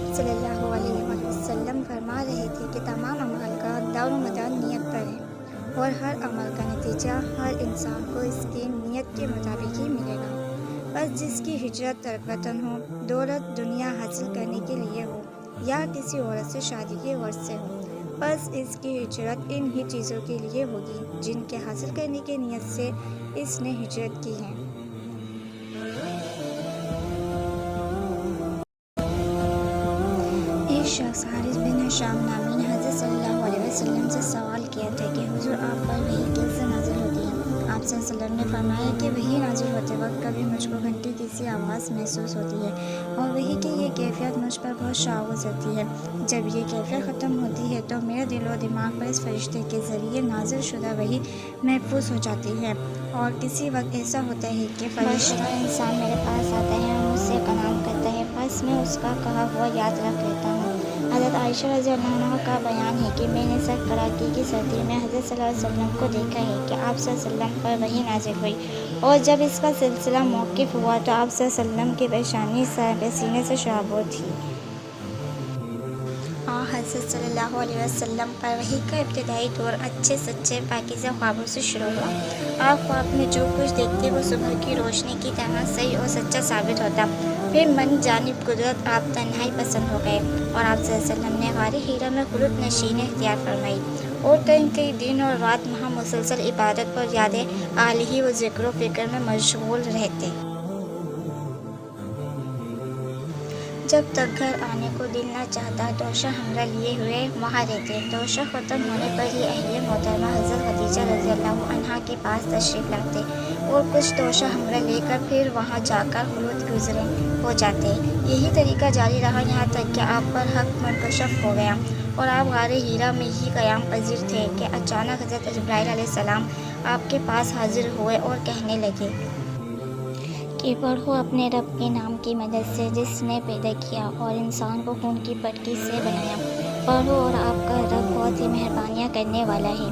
آپ صلی اللہ علیہ وسلم فرما رہے تھے کہ تمام اعمال کا دار و مدار نیت پر ہے، اور ہر عمل کا نتیجہ ہر انسان کو اس کی نیت کے مطابق ہی ملے گا۔ بس جس کی ہجرت ترک وطن ہو، دولت دنیا حاصل کرنے کے لیے ہو یا کسی عورت سے شادی کی غرض سے ہو، بس اس کی ہجرت ان ہی چیزوں کے لیے ہوگی جن کے حاصل کرنے کی نیت سے اس نے ہجرت کی ہے۔ ایک شخص حارث بن ہشام نامی نے حضرت صلی اللہ علیہ وسلم سے سوال کیا تھا کہ حضور آپ پر وحی کیسے نازل ہوتی ہے؟ آپ صلی اللہ علیہ وسلم نے فرمایا کہ وحی نازل ہوتے وقت کبھی مجھ کو گھنٹی کی سی آواز محسوس ہوتی ہے، اور وحی کی یہ کیفیت مجھ پر بہت شعوذ ہوتی ہے۔ جب یہ کیفیت ختم ہوتی ہے تو میرے دل و دماغ پر اس فرشتے کے ذریعے نازل شدہ وحی محفوظ ہو جاتی ہے، اور کسی وقت ایسا ہوتا ہے کہ فرشتہ انسان میرے پاس آتا ہے اور مجھ سے کلام کرتا ہے، بس میں اس کا کہا ہوا یاد رکھ لیتا ہوں۔ حضرت عائشہ رضی اللہ عنہ کا بیان ہے کہ میں نے سخت کڑاکے کی سردی میں حضرت صلی اللہ علیہ وسلم کو دیکھا ہے کہ آپ صلی اللہ علیہ وسلم پر وحی نازل ہوئی، اور جب اس کا سلسلہ موقوف ہوا تو آپ صلی اللہ علیہ وسلم کی پیشانی سینے سے شعبوں تھی۔ حضرت صلی اللہ علیہ وسلم پر وحی کا ابتدائی دور اچھے سچے پاکیزہ خوابوں سے شروع ہوا۔ آپ خواب میں جو کچھ دیکھتے وہ صبح کی روشنی کی طرح صحیح اور سچا ثابت ہوتا۔ پھر من جانب قدرت آپ تنہائی پسند ہو گئے، اور آپ صلی اللہ علیہ وسلم نے غار حرا میں خلوت نشینی اختیار فرمائی، اور کئی دن اور رات وہاں مسلسل عبادت اور یاد الہی و ذکر و فکر میں مشغول رہتے۔ جب تک گھر آنے کو دل نہ چاہتا توشہ ہمراہ لیے ہوئے وہاں رہتے۔ توشہ ختم ہونے پر ہی اہلیہ محترمہ حضرت خدیجہ رضی اللہ عنہا کے پاس تشریف لاتے، اور کچھ توشہ ہمراہ لے کر پھر وہاں جا کر خلوت گزر ہو جاتے۔ یہی طریقہ جاری رہا یہاں تک کہ آپ پر حق منکشف ہو گیا، اور آپ غار حرا میں ہی قیام پذیر تھے کہ اچانک حضرت جبرائیل علیہ السلام آپ کے پاس حاضر ہوئے اور کہنے لگے کہ پڑھو اپنے رب کے نام کی مدد سے جس نے پیدا کیا اور انسان کو خون کی پٹکی سے بنایا، پڑھو اور آپ کا رب بہت ہی مہربانیاں کرنے والا ہے۔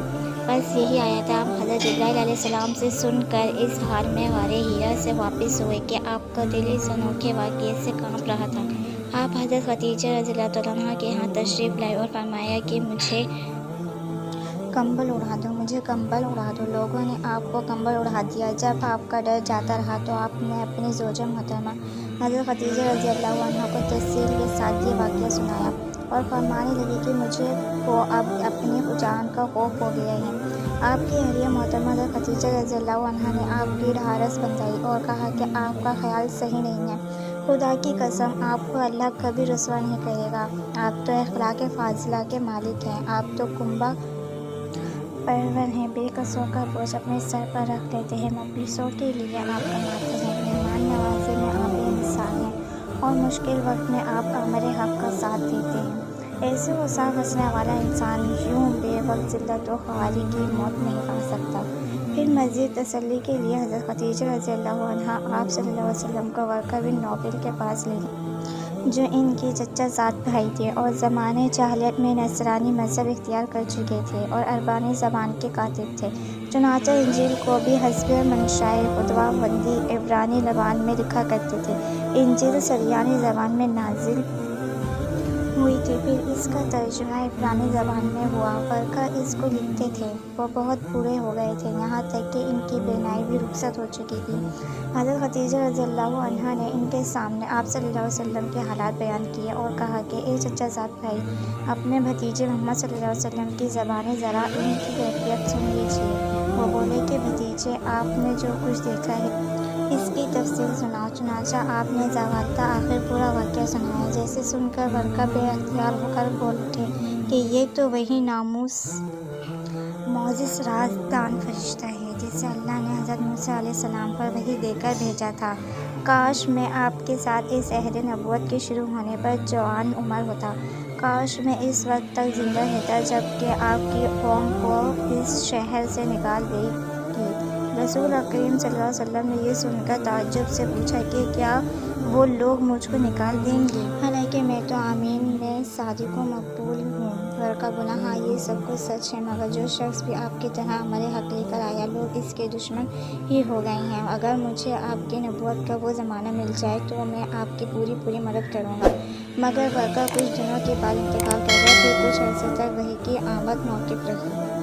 بس یہی آیت آپ حضرت جبرائیل علیہ السلام سے سن کر اس حال میں غار حرا سے واپس ہوئے کہ آپ کا دل اس انوکھے واقعے سے کانپ رہا تھا۔ آپ حضرت خدیجہ رضی اللہ عنہا کے ہاں تشریف لائے اور فرمایا کہ مجھے کمبل اڑا دو، مجھے کمبل اڑا دو۔ لوگوں نے آپ کو کمبل اڑا دیا۔ جب آپ کا ڈر جاتا رہا تو آپ نے اپنی زوجہ محترمہ حضرت خدیجہ رضی اللہ عنہا کو تفصیل کے ساتھ یہ واقعہ سنایا، اور فرمانے لگی کہ مجھے کو اب اپنی جان کا خوف ہو گیا ہے۔ آپ کی اہلیہ محترمہ حضرت خدیجہ رضی اللہ عنہا نے آپ کی ڈھارس بندھائی اور کہا کہ آپ کا خیال صحیح نہیں ہے، خدا کی قسم آپ کو اللہ کبھی رسوا نہیں کرے گا۔ آپ تو اخلاق فاضلہ کے مالک ہیں، آپ تو کنبہ پرور ہیں، بے کسوں کا بوجھ اپنے سر پر رکھ لیتے ہیں، مفلسوں کے لیے آپ کماتے ہیں، مہمان نوازی میں آپ بے مثال ہیں، اور مشکل وقت میں آپ امر حق کا ساتھ دیتے ہیں۔ ایسے غصہ ہنسنے والا انسان یوں بے وقت ذلت و خواری کی موت نہیں پا سکتا۔ پھر مزید تسلی کے لیے حضرت خدیجہ رضی اللہ عنہا آپ صلی اللہ علیہ وسلم کو ورقہ بن نوفل کے پاس لے گئیں، جو ان کے چچا زاد بھائی تھے اور زمانۂ جاہلیت میں نصرانی مذہب اختیار کر چکے تھے اور عربانی زبان کے کاتب تھے۔ چنانچہ انجیل کو بھی حسب منشائے خدا بندی عبرانی زبان میں لکھا کرتے تھے۔ انجیل سریانی زبان میں نازل ہوئی تھی، پھر اس کا ترجمہ عبرانی زبان میں ہوا۔ ورقہ اس کو لکھتے تھے، وہ بہت بوڑھے ہو گئے تھے، یہاں تک کہ ان کی بینائی بھی رخصت ہو چکی تھی۔ حضرت خدیجہ رضی اللہ عنہا نے ان کے سامنے آپ صلی اللہ علیہ وسلم کے حالات بیان کیے اور کہا کہ اے چچا زاد بھائی، اپنے بھتیجے محمد صلی اللہ علیہ وسلم کی زبانی ذرا ان کی کیفیت سن لیجیے۔ وہ بولے کہ بھتیجے، آپ نے جو کچھ دیکھا ہے اس کی تفصیل سناؤ۔ چنانچہ آپ نے زوال تا آخر پورا واقعہ سنایا، جسے سن کر ورقہ بے اختیار ہو کر بول اٹھے کہ یہ تو وہی معزز راز دان فرشتہ ہے جسے اللہ نے حضرت موسیٰ علیہ السلام پر وحی دے کر بھیجا تھا۔ کاش میں آپ کے ساتھ اس عہد نبوت کے شروع ہونے پر جوان عمر ہوتا، کاش میں اس وقت تک زندہ رہتا جب کہ آپ کی قوم کو اس شہر سے نکال دے گی۔ رسول اکرم صلی اللہ علیہ وسلم نے یہ سن کر تعجب سے پوچھا کہ کیا وہ لوگ مجھ کو نکال دیں گے۔ حالانکہ میں تو آمین میں صادق و مقبول ہوں۔ ورقہ بولا، ہاں یہ سب کچھ سچ ہے، مگر جو شخص بھی آپ کی طرح ہمارے حق لے کر آیا، لوگ اس کے دشمن ہی ہو گئے ہیں۔ اگر مجھے آپ کی نبوت کا وہ زمانہ مل جائے تو میں آپ کی پوری مدد کروں گا۔ مگر ورقہ کچھ دنوں کے بعد انتقال کر گیا۔ پھر کچھ عرصے تک وحی کی آمد موقوف رہی۔